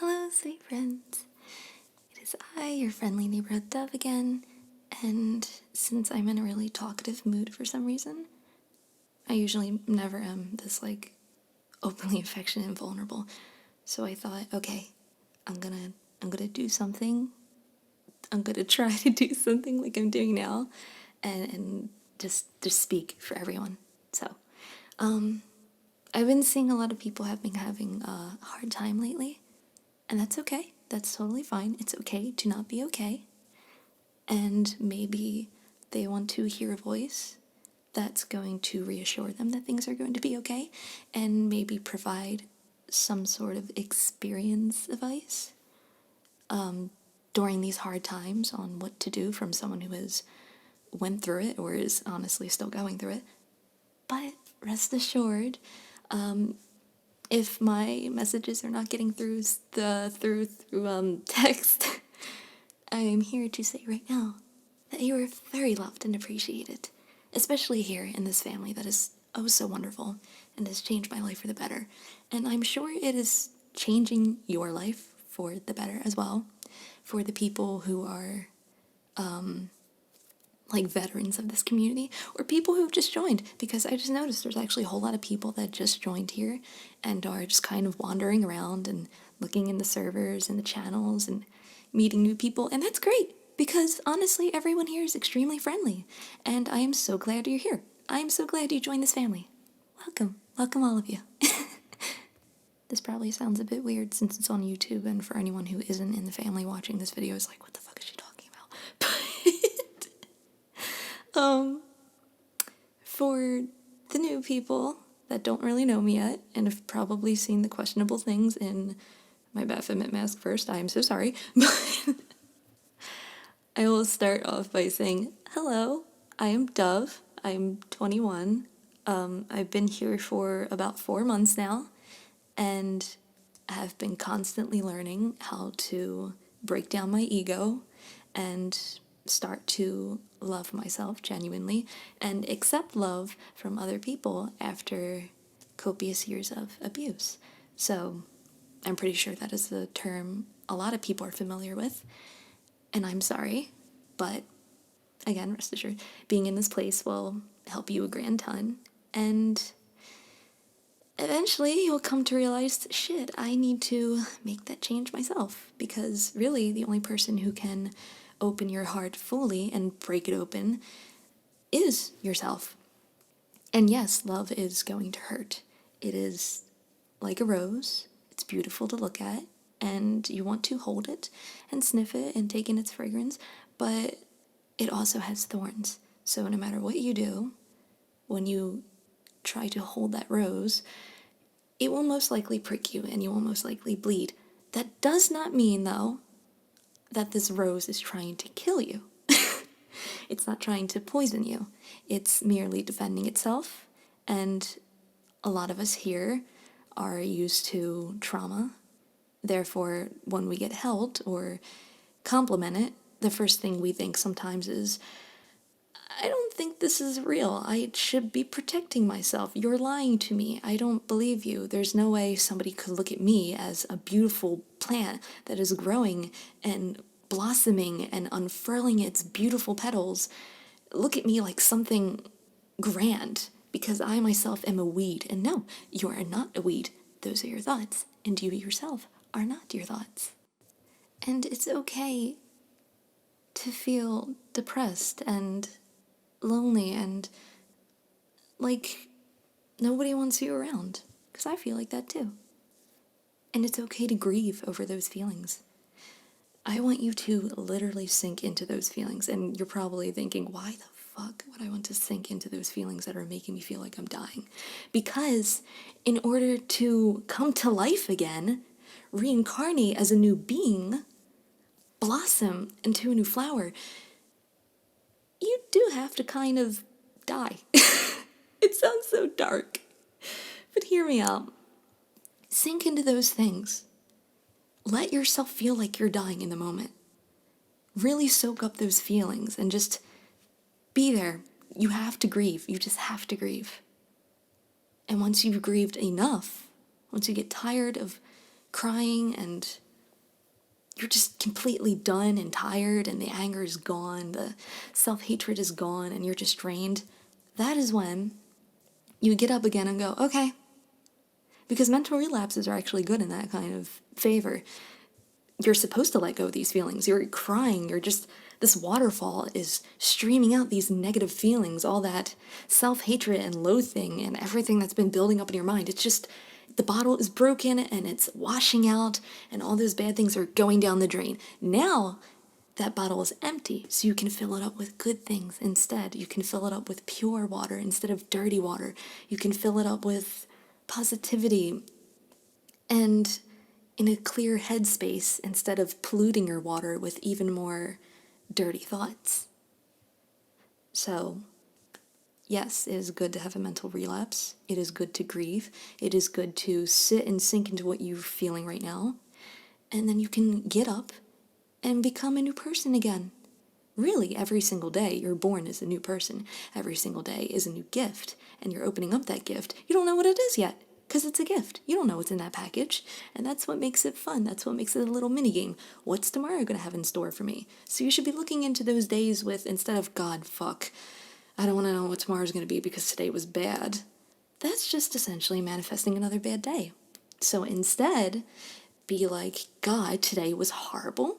Hello, sweet friends. It is I, your friendly neighborhood dove again, and since I'm in a really talkative mood for some reason, I usually never am this openly affectionate and vulnerable. So I thought, okay, I'm gonna do something. I'm gonna try to do something like I'm doing now, and just speak for everyone. So, I've been seeing a lot of people have been having a hard time lately. And that's okay. That's totally fine. It's okay to not be okay. And maybe they want to hear a voice that's going to reassure them that things are going to be okay and maybe provide some sort of experience advice during these hard times on what to do from someone who has went through it or is honestly still going through it. But rest assured, if my messages are not getting through text, I am here to say right now that you are very loved and appreciated, especially here in this family that is oh so wonderful and has changed my life for the better. And I'm sure it is changing your life for the better as well, for the people who are like veterans of this community or people who've just joined, because I just noticed there's actually a whole lot of people that just joined here and are just kind of wandering around and looking in the servers and the channels and meeting new people, and that's great because honestly everyone here is extremely friendly and I am so glad you're here. I am so glad you joined this family. Welcome all of you. This probably sounds a bit weird since it's on YouTube, and for anyone who isn't in the family watching this video is like, what the fuck is she talking about? For the new people that don't really know me yet and have probably seen the questionable things in my Baphomet mask first, I am so sorry. But I will start off by saying, hello, I am Dove. I'm 21. I've been here for about 4 months now and have been constantly learning how to break down my ego and start to love myself genuinely and accept love from other people after copious years of abuse. So I'm pretty sure that is a term a lot of people are familiar with, and I'm sorry, but again, rest assured, being in this place will help you a grand ton, and eventually you'll come to realize, shit, I need to make that change myself, because really the only person who can open your heart fully and break it open is yourself. And yes, love is going to hurt. It is like a rose. It's beautiful to look at, and you want to hold it and sniff it and take in its fragrance, but it also has thorns. So no matter what you do, when you try to hold that rose, it will most likely prick you and you will most likely bleed. That does not mean, though, that this rose is trying to kill you. It's not trying to poison you. It's merely defending itself, and a lot of us here are used to trauma. Therefore, when we get held or complimented, the first thing we think sometimes is, I don't think this is real. I should be protecting myself. You're lying to me. I don't believe you. There's no way somebody could look at me as a beautiful plant that is growing and blossoming and unfurling its beautiful petals. Look at me like something grand, because I myself am a weed. And no, you are not a weed. Those are your thoughts, and you yourself are not your thoughts. And it's okay to feel depressed and lonely and like nobody wants you around, because I feel like that too. And it's okay to grieve over those feelings. I want you to literally sink into those feelings, and you're probably thinking, why the fuck would I want to sink into those feelings that are making me feel like I'm dying? Because in order to come to life again, reincarnate as a new being, blossom into a new flower, you do have to kind of die. It sounds so dark, but hear me out. Sink into those things. Let yourself feel like you're dying in the moment. Really soak up those feelings and just be there. You have to grieve. You just have to grieve. And once you've grieved enough, once you get tired of crying and you're just completely done and tired, and the anger is gone, the self-hatred is gone, and you're just drained, that is when you get up again and go, okay. Because mental relapses are actually good in that kind of favor. You're supposed to let go of these feelings. You're crying. You're just, this waterfall is streaming out these negative feelings, all that self-hatred and loathing and everything that's been building up in your mind. It's just, the bottle is broken and it's washing out and all those bad things are going down the drain. Now, that bottle is empty, so you can fill it up with good things instead. You can fill it up with pure water instead of dirty water. You can fill it up with positivity and in a clear headspace instead of polluting your water with even more dirty thoughts. So, yes, it is good to have a mental relapse. It is good to grieve. It is good to sit and sink into what you're feeling right now. And then you can get up and become a new person again. Really, every single day you're born as a new person. Every single day is a new gift. And you're opening up that gift. You don't know what it is yet, because it's a gift. You don't know what's in that package. And that's what makes it fun. That's what makes it a little mini game. What's tomorrow going to have in store for me? So you should be looking into those days with, instead of, God, fuck, I don't want to know what tomorrow's going to be because today was bad. That's just essentially manifesting another bad day. So instead, be like, God, today was horrible,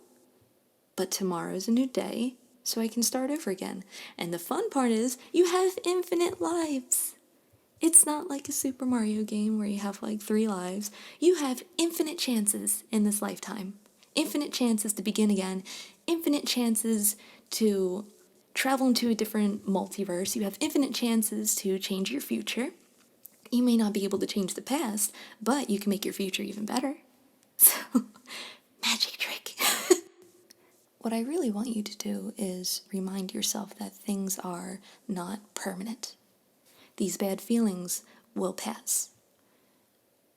but tomorrow's a new day, so I can start over again. And the fun part is, you have infinite lives. It's not like a Super Mario game where you have like 3 lives. You have infinite chances in this lifetime. Infinite chances to begin again. Infinite chances to travel into a different multiverse. You have infinite chances to change your future. You may not be able to change the past, but you can make your future even better. So, magic trick. What I really want you to do is remind yourself that things are not permanent. These bad feelings will pass.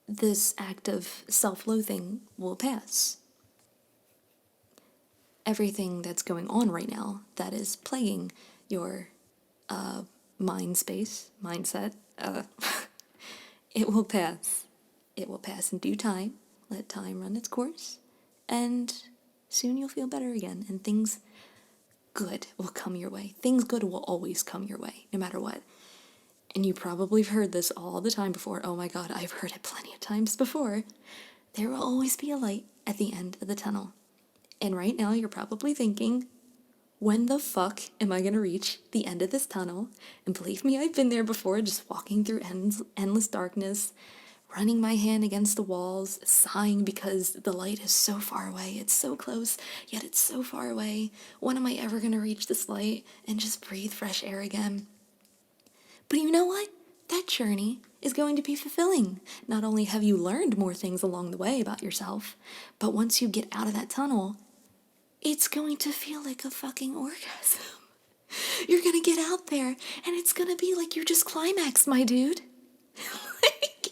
This act of self-loathing will pass. Everything that's going on right now that is plaguing your mind space, mindset, it will pass. It will pass in due time. Let time run its course. And soon you'll feel better again, and things good will come your way. Things good will always come your way, no matter what. And you probably have heard this all the time before. Oh my God, I've heard it plenty of times before. There will always be a light at the end of the tunnel. And right now you're probably thinking, when the fuck am I going to reach the end of this tunnel? And believe me, I've been there before, just walking through endless darkness, running my hand against the walls, sighing because the light is so far away. It's so close, yet it's so far away. When am I ever going to reach this light and just breathe fresh air again? But you know what? That journey is going to be fulfilling. Not only have you learned more things along the way about yourself, but once you get out of that tunnel, it's going to feel like a fucking orgasm. You're going to get out there, and it's going to be like you just climaxed, my dude. Like,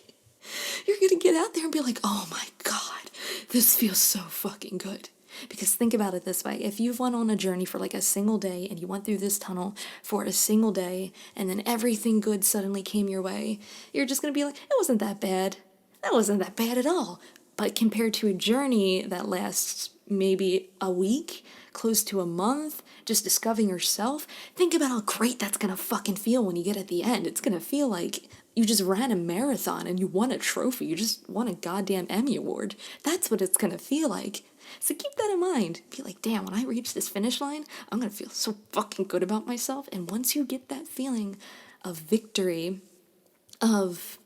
you're going to get out there and be like, oh my God, this feels so fucking good. Because think about it this way. If you've went on a journey for like a single day and you went through this tunnel for a single day and then everything good suddenly came your way, you're just going to be like, it wasn't that bad. That wasn't that bad at all. But compared to a journey that lasts maybe a week, close to a month, just discovering yourself, think about how great that's going to fucking feel when you get at the end. It's going to feel like you just ran a marathon and you won a trophy. You just won a goddamn Emmy Award. That's what it's going to feel like. So keep that in mind. Be like, damn, when I reach this finish line, I'm going to feel so fucking good about myself. And once you get that feeling of victory, of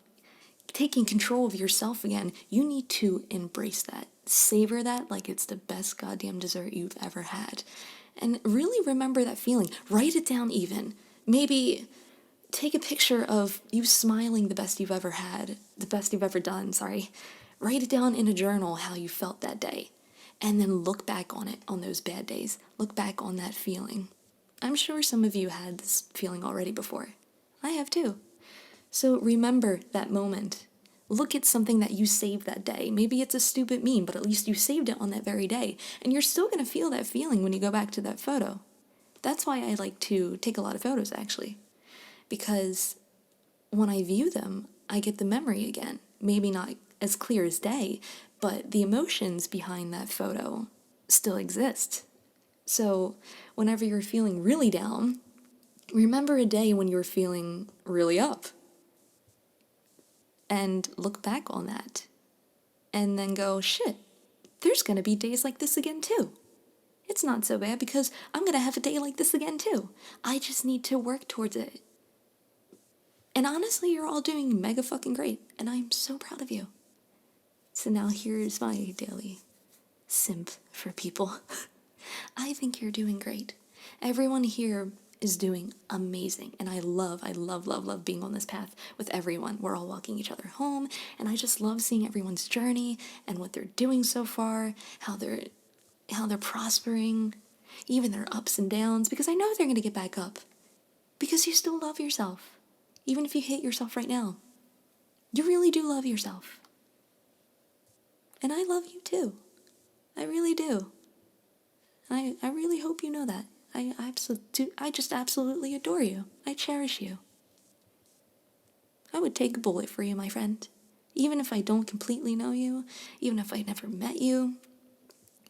taking control of yourself again, you need to embrace that. Savor that like it's the best goddamn dessert you've ever had. And really remember that feeling. Write it down even. Maybe take a picture of you smiling the best you've ever had, the best you've ever done, sorry. Write it down in a journal how you felt that day. And then look back on it, on those bad days. Look back on that feeling. I'm sure some of you had this feeling already before. I have too. So remember that moment. Look at something that you saved that day. Maybe it's a stupid meme, but at least you saved it on that very day. And you're still going to feel that feeling when you go back to that photo. That's why I like to take a lot of photos, actually. Because when I view them, I get the memory again. Maybe not as clear as day, but the emotions behind that photo still exist. So whenever you're feeling really down, remember a day when you were feeling really up. And look back on that. And then go, shit, there's going to be days like this again too. It's not so bad because I'm going to have a day like this again too. I just need to work towards it. And honestly, you're all doing mega fucking great. And I'm so proud of you. So now here's my daily simp for people. I think you're doing great. Everyone here is doing amazing. And I love, love being on this path with everyone. We're all walking each other home. And I just love seeing everyone's journey and what they're doing so far, how they're prospering, even their ups and downs, because I know they're going to get back up. Because you still love yourself. Even if you hate yourself right now. You really do love yourself. And I love you too. I really do. I really hope you know that. I just absolutely adore you. I cherish you. I would take a bullet for you, my friend. Even if I don't completely know you, even if I never met you,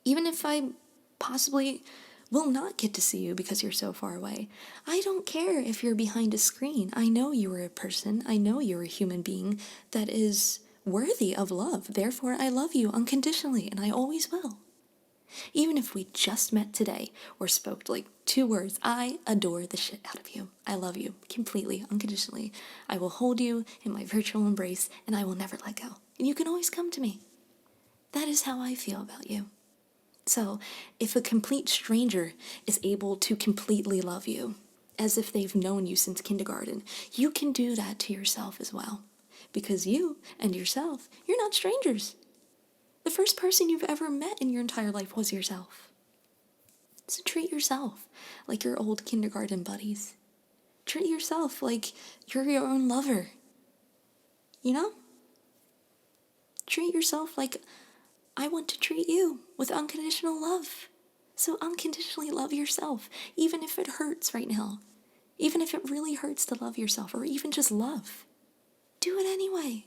even if I possibly will not get to see you because you're so far away. I don't care if you're behind a screen. I know you are a person. I know you're a human being that is worthy of love. Therefore, I love you unconditionally, and I always will. Even if we just met today or spoke like 2 words, I adore the shit out of you. I love you completely, unconditionally. I will hold you in my virtual embrace and I will never let go. And you can always come to me. That is how I feel about you. So, if a complete stranger is able to completely love you, as if they've known you since kindergarten, you can do that to yourself as well. Because you and yourself, you're not strangers. The first person you've ever met in your entire life was yourself. So treat yourself like your old kindergarten buddies. Treat yourself like you're your own lover. You know? Treat yourself like I want to treat you with unconditional love. So unconditionally love yourself, even if it hurts right now. Even if it really hurts to love yourself, or even just love. Do it anyway.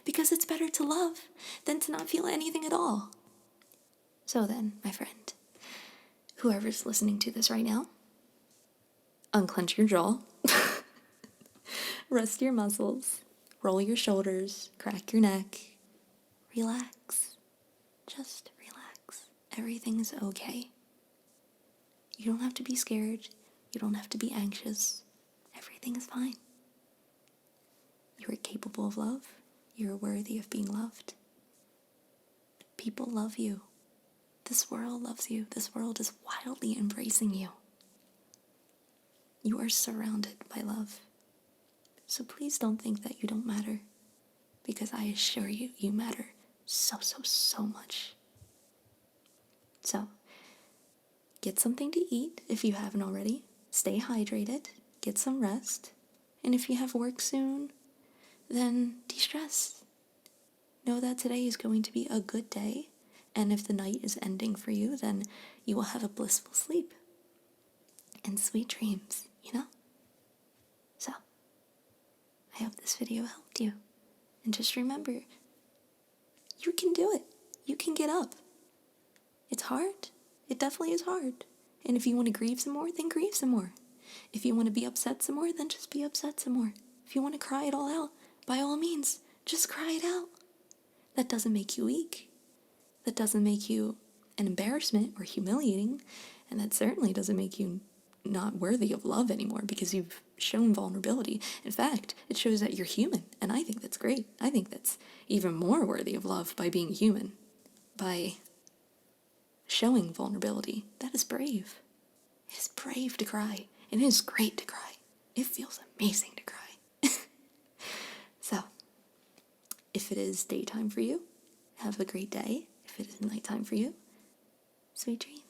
Because it's better to love than to not feel anything at all. So then, my friend, whoever's listening to this right now, unclench your jaw, rest your muscles, roll your shoulders, crack your neck, relax. Just relax. Everything's okay. You don't have to be scared. You don't have to be anxious. Everything is fine. You are capable of love. You are worthy of being loved. People love you. This world loves you. This world is wildly embracing you. You are surrounded by love. So please don't think that you don't matter. Because I assure you, you matter so much. So, get something to eat if you haven't already. Stay hydrated. Get some rest. And if you have work soon, then de-stress. Know that today is going to be a good day. And if the night is ending for you, then you will have a blissful sleep. And sweet dreams, you know? So, I hope this video helped you. And just remember, you can do it. You can get up. It's hard. It definitely is hard. And if you want to grieve some more, then grieve some more. If you want to be upset some more, then just be upset some more. If you want to cry it all out, by all means, just cry it out. That doesn't make you weak. That doesn't make you an embarrassment or humiliating. And that certainly doesn't make you not worthy of love anymore because you've shown vulnerability. In fact, it shows that you're human. And I think that's great. I think that's even more worthy of love by being human. By showing vulnerability. That is brave. It is brave to cry. And it is great to cry. It feels amazing to cry. So, if it is daytime for you, have a great day. If it is nighttime for you, sweet dreams.